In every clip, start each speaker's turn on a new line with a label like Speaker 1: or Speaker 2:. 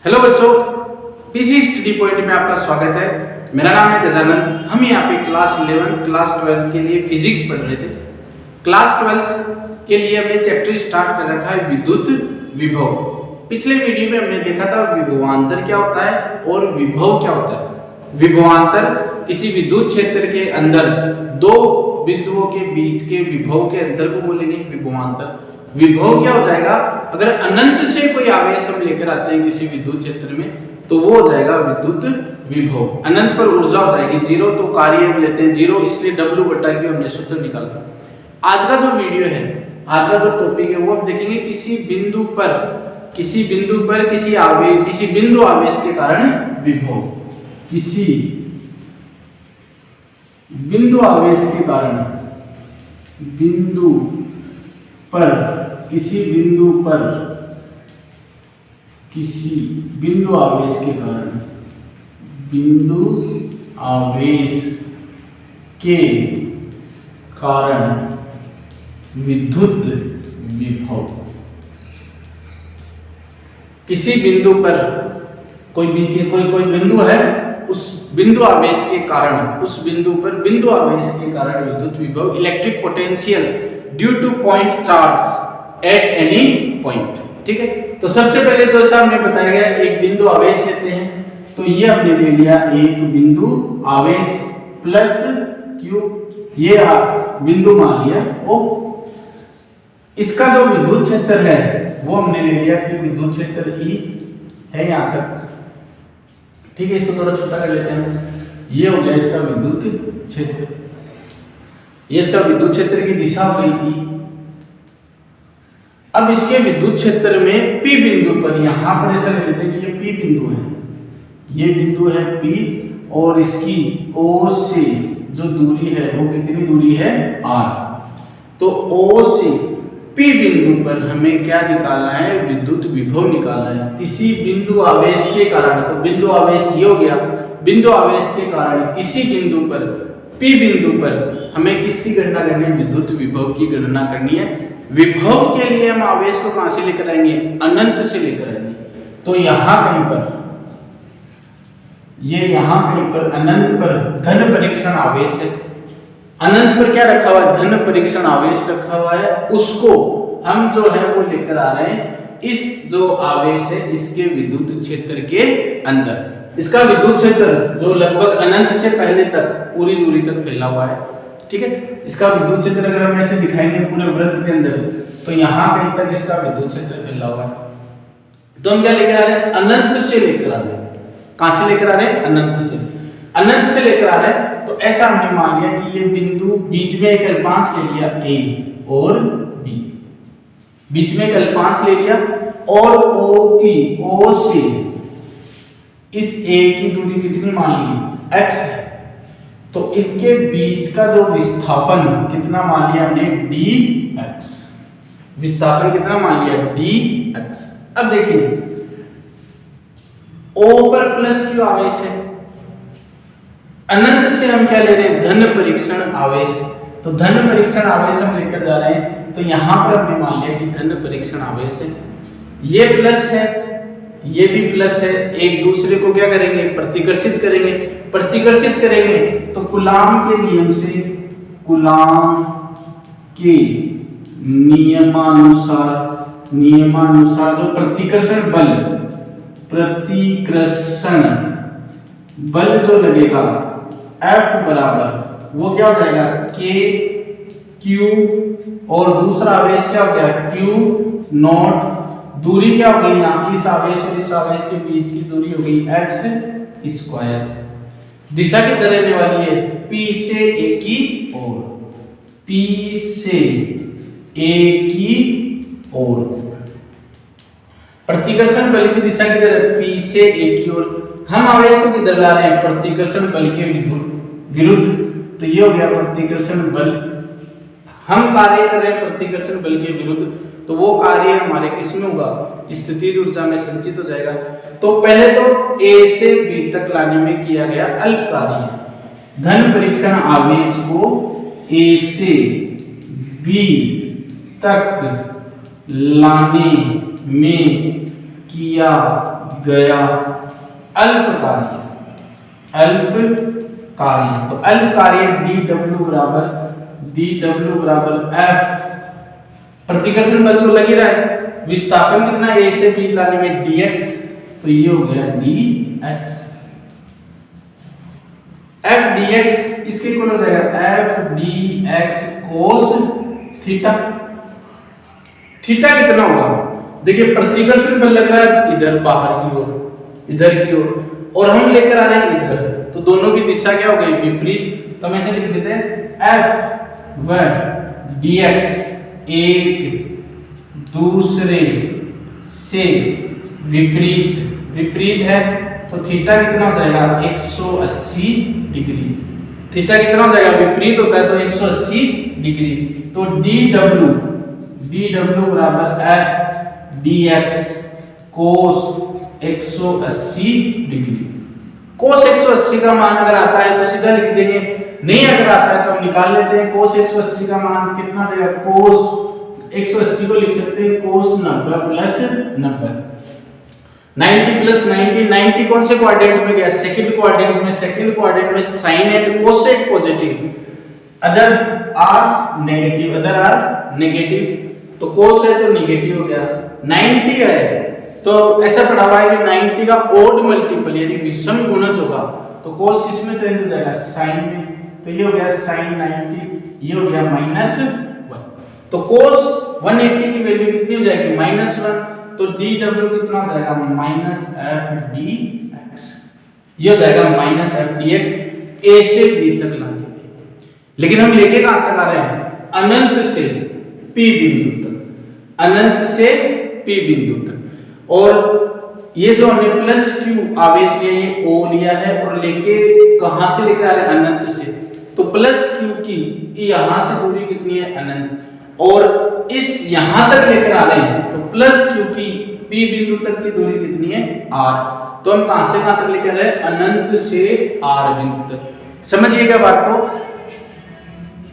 Speaker 1: Hello बच्चों, PC study point में आपका स्वागत है। मेरा नाम है गजानन। हम यहाँ पे क्लास 11 क्लास 12 के लिए फिजिक्स पढ़ रहे थे। क्लास 12 के लिए हमने चैप्टर स्टार्ट कर रखा है विद्युत विभव। पिछले वीडियो में हमने देखा था विभवांतर क्या होता है और विभव क्या होता है। विभवांतर किसी विद्युत क्षेत्र के अंदर दो बिंदुओं के बीच के विभव के अंतर को बोलेंगे विभवांतर। विभव क्या हो जाएगा, अगर अनंत से कोई आवेश हम लेकर आते हैं किसी विद्युत क्षेत्र में तो वो हो जाएगा विद्युत विभव। अनंत पर ऊर्जा हो जाएगी जीरो, तो कार्य हम लेते हैं जीरो, इसलिए W बटा Q हमने सूत्र निकाला। आज का जो वीडियो है, आज का जो टॉपिक है वो हम देखेंगे किसी बिंदु पर किसी बिंदु आवेश के कारण विभव। किसी बिंदु आवेश के कारण किसी बिंदु आवेश के कारण विद्युत विभव। किसी बिंदु पर कोई बिंदु है, उस बिंदु आवेश के कारण विद्युत विभव, electric potential due two point charge at any point. ठीक है, तो सबसे पहले तो जैसा हमने बताया गया एक बिंदु आवेश लेते हैं, तो ये हमने ले लिया एक बिंदु आवेश प्लस Q, ये बिंदु मान लिया O। इसका जो विद्युत क्षेत्र है वो हमने ले लिया कि विद्युत क्षेत्र E है यहाँ तक। ठीक है, इसको थोड़ा छोटा कर लेते हैं। ये हो गया इसका विद्युत क्षेत्र, ये इसका विद्युत क्षेत्र की दिशा हो गई थी। अब इसके विद्युत क्षेत्र में P बिंदु पर, यहां पर ऐसा लेते हैं कि ये P बिंदु है, ये बिंदु है P, और इसकी O से जो दूरी है वो कितनी दूरी है R। तो O से P बिंदु पर हमें क्या निकालना है, विद्युत विभव निकालना है किसी बिंदु आवेश के कारण। तो बिंदु आवेश ये हो गया, बिंदु आवेश के कारण किसी बिंदु पर P बिंदु पर हमें किसकी गणना करनी है, विद्युत विभव की गणना करनी है। विभव के लिए हम आवेश को कहां से लेकर आएंगे, अनंत से लेकर आएंगे। तो यहां कहीं पर अनंत पर धन परीक्षण आवेश है। अनंत पर क्या रखा हुआ है, धन परीक्षण आवेश रखा हुआ है। उसको हम जो है वो लेकर आ रहे हैं इस जो आवेश है इसके विद्युत क्षेत्र के अंदर। इसका विद्युत क्षेत्र जो लगभग अनंत से पहले तक पूरी दूरी तक फैला हुआ है। ठीक है, इसका विद्युत क्षेत्र अगर हम ऐसे दिखाएंगे पूरे वृत्त के अंदर, तो यहाँ कहीं तक इसका विद्युत क्षेत्र फैला हुआ है। तो हम क्या लेकर आ रहे हैं, अनंत से लेकर आ रहे हैं। कहां से लेकर आ रहे हैं, अनंत से लेकर आ रहे हैं। तो ऐसा हमने मान लिया कि ये बिंदु बीच में एक अल्पांश ले लिया A और B, बीच में एक अल्पांश ले लिया, और O से इस A की दूरी कितनी मान ली, x है। तो इनके बीच का जो विस्थापन कितना मान लिया हमने, dx। विस्थापन कितना मान लिया, dx। अब देखिए O पर प्लस Q आवेश है, अनंत से हम क्या ले रहे हैं, धन परीक्षण आवेश। तो धन परीक्षण आवेश हम लेकर जा रहे हैं, तो यहां पर हमने मान लिया कि धन परीक्षण आवेश है। ये प्लस है, ये भी प्लस है, एक दूसरे को क्या करेंगे, प्रतिकर्षित करेंगे। तो कूलाम के नियम से, कूलाम के नियमानुसार जो प्रतिकर्षण बल जो लगेगा F बराबर वो क्या हो जाएगा, K Q, और दूसरा आवेश क्या हो गया, Q नॉट। दूरी क्या हो गई यहाँ, इस आवेश और इस आवेश के बीच की दूरी हो गई x स्क्वायर। दिशा की तरह रहने वाली है P से A की ओर, P से A की ओर। प्रतिकर्षण बल की दिशा की तरह P से A की ओर। हम आवेश को किधर ला रहे हैं, प्रतिकर्षण बल के विरुद्ध। तो ये हो गया प्रतिकर्षण बल, हम कार्य कर रहे हैं प्रतिकर्षण बल के विरुद्ध, तो वो कार्य हमारे किस में होगा, स्थितिज ऊर्जा में संचित हो जाएगा। तो पहले तो A से B तक लाने में किया गया अल्प कार्य। धन परीक्षण आवेश को A से B तक लाने में किया गया अल्प कार्य, अल्प कार्य। तो अल्प कार्य dw बराबर F, प्रतिकर्षण बल तो लग ही रहा है, विस्थापन कितना a से b लाने में dx, तो ये हो गया dx। f dx इसके इक्वल हो जाएगा f dx cos theta. Theta कितना होगा, देखिए प्रतिकर्षण बल लग रहा है इधर बाहर की ओर, इधर की ओर, और हम लेकर आ रहे हैं इधर, तो दोनों की दिशा क्या हो गई, विपरीत। तो हम ऐसे लिख देते हैं f व dx एक दूसरे से विपरीत, विपरीत है, तो थीटा कितना हो जाएगा 180 डिग्री। थीटा कितना हो जाएगा, विपरीत होता है तो 180 डिग्री। तो dw बराबर f dx cos 180 degree. cos 180 का मान अगर आता है तो सीधा लिख देंगे, नहीं अगर आता है तो हम निकाल लेते हैं। cos 180 का मान कितना देगा, cos 180 को लिख सकते हैं cos 90 प्लस 90, 90 प्लस 90, 90 कौन से क्वाड्रेंट में गया, सेकंड क्वाड्रेंट में। सेकंड क्वाड्रेंट में sine and cosec positive, other are negative, other are negative, तो कोस है तो नेगेटिव हो गया। 90 है तो ऐसा पढ़ा हुआ है कि 90 का ओड मल्टीपल यानी विषम गुणज होगा, तो कोस किस में चेंज हो जाएगा, साइन में। तो ये हो गया साइन 90, ये हो गया -1। तो कोस 180 की वैल्यू कितनी हो जाएगी, -1, तो dw कितना हो जाएगा, -f dx। ये हो जाएगा -f dx a से b तक लाने में। लेकिन हम लेके कहां तक आ रहे हैं, अनंत से p बिंदु तक, अनंत से p बिंदु तक। और ये जो हमने प्लस q आवेश लिया, ये o लिया है और लेके कहां से लेकर आ रहे हैं, अनंत से। तो प्लस q की यहां से दूरी कितनी है, अनंत, और इस यहां तक लेकर आ रहे हैं तो प्लस q की p बिंदु तक की दूरी कितनी है, r। तो हम कहां से कहां तक लेकर आ रहे हैं, अनंत से r बिंदु तक। समझिएगा बात को,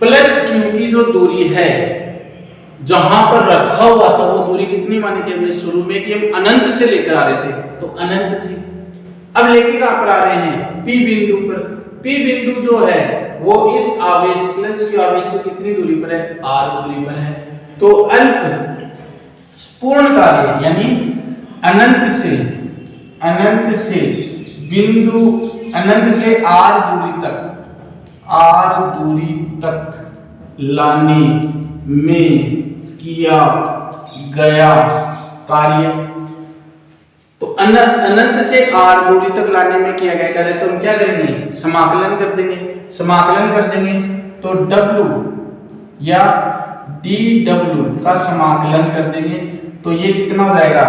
Speaker 1: प्लस q की जो दूरी है जहां पर रखा हुआ था वो दूरी कितनी मानी थी हमने शुरू में, कि हम अनंत से लेकर आ रहे थे तो अनंत थी। अब लेके कहां पर आ रहे हैं, p बिंदु पर। p बिंदु जो है वो इस आवेश प्लस q आवेश से कितनी दूरी पर है, r दूरी पर है। तो अल्प पूर्ण कार्य यानी अनंत से बिंदु, अनंत से r दूरी तक लाने में किया गया कार्य। तो अनंत से r दूरी तक लाने में किया गया कार्य, तो हम क्या करेंगे, समाकलन कर देंगे। समाकलन कर देंगे तो w या dw का समाकलन कर देंगे, तो ये कितना हो जाएगा,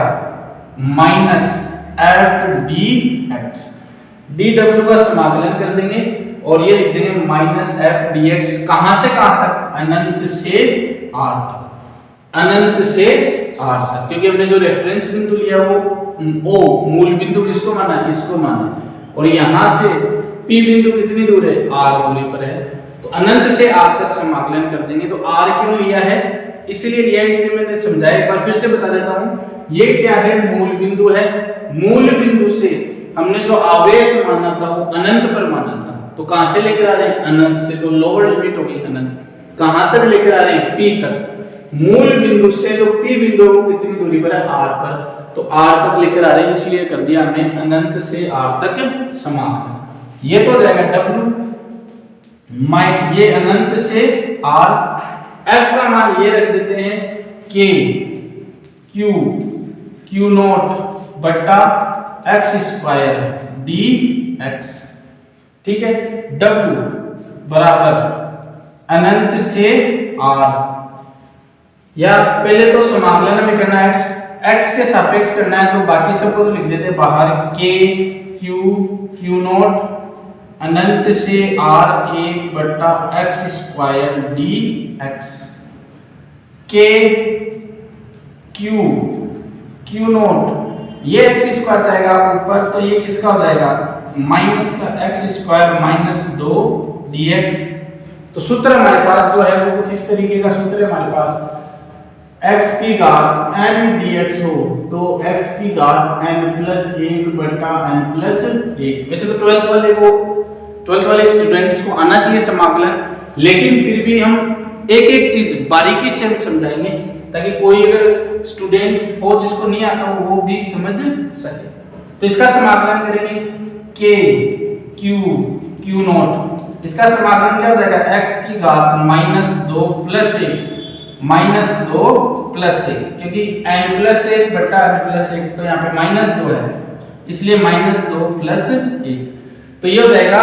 Speaker 1: -f dx। dw का समाकलन कर देंगे और ये लिख देंगे -f dx। कहां से कहां तक, अनंत से r तक, अनंत से r तक, क्योंकि हमने जो रेफरेंस बिंदु लिया वो o मूल बिंदु किसको माना, इसको माना, और यहां से p बिंदु कितनी दूर है, r दूरी पर है। तो अनंत से r तक समाकलन कर देंगे। तो r क्यों लिया है, इसलिए लिया है, इसलिए मैंने समझाया, एक बार फिर से बता देता हूं। ये क्या है, मूल बिंदु है। मूल बिंदु से हमने जो आवेश माना था वो अनंत पर माना था, तो कहां से लेकर आ रहे हैं, अनंत से। तो लोअर लिमिट होगी अनंत, कहां तक लेकर आ रहे हैं, p तक। मूल बिंदु से जो p बिंदु है वो कितनी दूरी पर है, r पर, तो r तक लेकर आ रहे हैं, इसलिए कर दिया हमने अनंत से r तक समाकलन। ये तो हो जाएगा w, ये अनंत से r। f का मान ये रख देते हैं k q नॉट बटा x स्क्वायर dx, ठीक है। w बराबर अनंत से r, या पहले तो समाकलन में करना है, x के सापेक्ष करना है, तो बाकी सबको तो लिख देते हैं बाहर, k q नॉट अनंत से r 1 बटा x square dx, k q not, ये x स्क्वायर जाएगा ऊपर, तो ये किसका हो जाएगा, माइनस का x स्क्वायर -2 dx। तो सूत्र हमारे पास जो है वो कुछ इस तरीके का सूत्र है हमारे पास, x की घात n dx हो तो x की घात n प्लस 1 बटा n प्लस 1। वैसे तो 12th वाले स्टूडेंट्स को आना चाहिए समाकलन, लेकिन फिर भी हम एक एक चीज बारीकी से हम समझाएंगे ताकि कोई अगर स्टूडेंट हो जिसको नहीं आता वो भी समझ सके। तो इसका समाकलन करेंगे k q नॉट, इसका समाकलन क्या हो जाएगा x की घात -2 प्लस 1 क्योंकि n प्लस 1 बटा n प्लस 1 तो यहाँ पे -2 है इसलिए -2 प्लस 1। तो ये हो जाएगा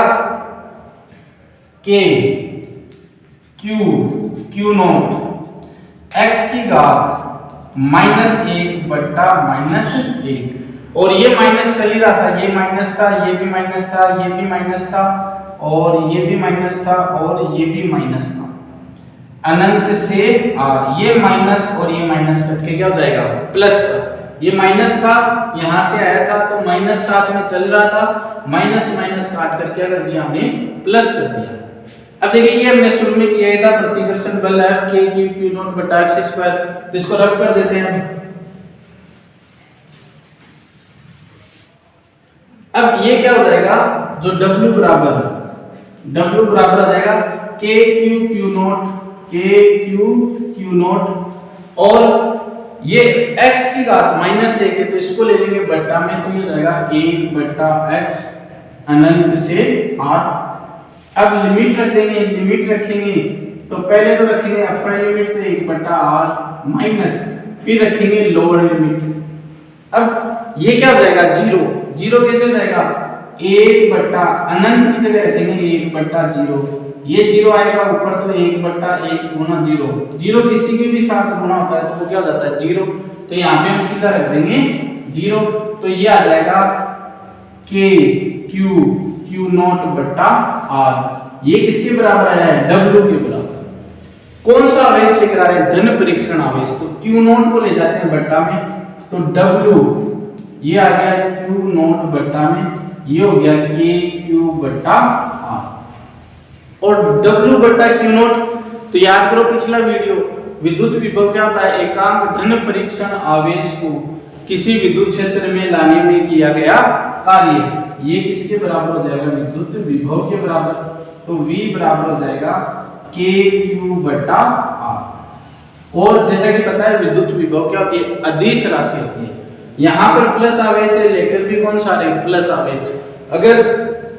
Speaker 1: k q नॉट x की घात -1 बटा -1, और ये माइनस चल ही रहा था, ये माइनस था, ये भी माइनस था, ये भी माइनस था, और ये भी माइनस था, और ये भी माइनस था। अनंत से r, ये माइनस और ये माइनस कट के क्या हो जाएगा प्लस। ये माइनस था यहां से आया था तो माइनस साथ में चल रहा था, माइनस माइनस काट करके कर दिया हमने प्लस कर दिया। अब देखिए ये हमने शुरू में किया था प्रतिकर्षण बल F k q नॉट बटा x स्क्वायर, तो इसको रफ कर देते हैं। अब ये क्या हो जाएगा जो W बराबर आ जाएगा k q नॉट और ये x की घात -1 है तो इसको ले लेंगे बट्टा में, तो ये हो जाएगा 1 बट्टा x अनंत से r। अब लिमिट रख देंगे, लिमिट रखेंगे तो पहले तो रखेंगे अपर लिमिट से 1 बटा r माइनस, फिर रखेंगे लोअर लिमिट। अब ये क्या हो जाएगा जीरो कैसे हो जाएगा 1 बटा अनंत की जगह रखेंगे 1 बटा 0, ये 0 आएगा ऊपर तो 1 बटा 1 गुना 0 किसी के भी साथ गुना होता है तो वो क्या हो जाता है 0, तो यहाँ पे हम सीधा रख देंगे 0, तो ये आ जाएगा k q नॉट बटा r, ये किसके बराबर है W के बराबर। कौन सा आवेश लेकर आ रहे हैं धन परीक्षण आवेश, तो q नॉट को ले जाते हैं बट्टा में, तो W ये आ गया q नॉट बट्टा में, ये हो गया k q बट्टा r, और W बट्टा q नॉट। तो याद करो पिछला वीडियो, विद्युत विभव क्या होता है एकांक धन परीक्षण आवेश को किसी विद्युत क्षेत्र में लाने में किया गया कार्य, ये किसके बराबर हो जाएगा विद्युत विभव के बराबर, तो V बराबर हो जाएगा k q बटा r। और जैसा कि पता है विद्युत विभव क्या होती है अदिश राशि होती है, यहाँ पर प्लस आवेश है लेकर भी कौन सा है प्लस आवेश, अगर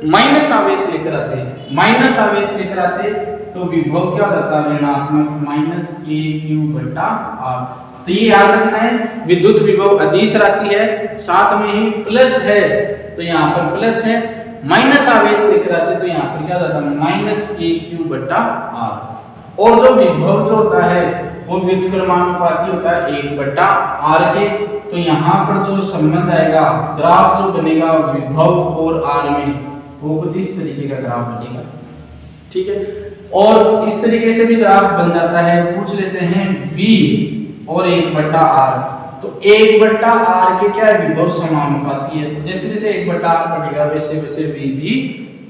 Speaker 1: माइनस आवेश लेकर आते तो विभव क्या होता है ऋणात्मक -k q बटा r। तो ये याद रखना है विद्युत विभव अदिश राशि है, साथ में ही प्लस है तो यहाँ पर प्लस है, माइनस आवेश लेकर आते तो यहाँ पर क्या होता है -k q बटा r। और जो विभव जो होता है वो व्युत्क्रमानुपाती होता है 1 बटा r के, तो यहाँ पर जो संबंध आएगा ग्राफ जो बनेगा विभव और r में वो कुछ इस तरीके का ग्राफ बनेगा, ठीक है। और इस तरीके से भी ग्राफ बन जाता है, पूछ लेते हैं v और 1 बटा r, तो 1 बटा r के क्या है विभव समानुपाती है, तो जैसे जैसे 1 बटा r बढ़ेगा वैसे वैसे v भी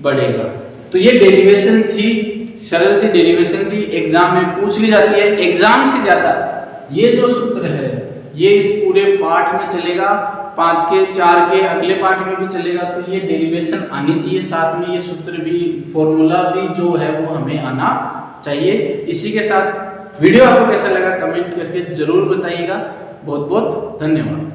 Speaker 1: बढ़ेगा। तो ये डेरिवेशन थी, सरल सी डेरिवेशन थी, एग्जाम में पूछ ली जाती है। एग्जाम से ज्यादा ये जो सूत्र है ये इस पूरे पाठ में चलेगा, 5 के 4 के अगले पाठ में भी चलेगा, तो ये डेरिवेशन आनी चाहिए, साथ में ये सूत्र भी फॉर्मूला भी जो है वो हमें आना चाहिए। इसी के साथ वीडियो आपको कैसा लगा कमेंट करके जरूर बताइएगा। बहुत बहुत धन्यवाद।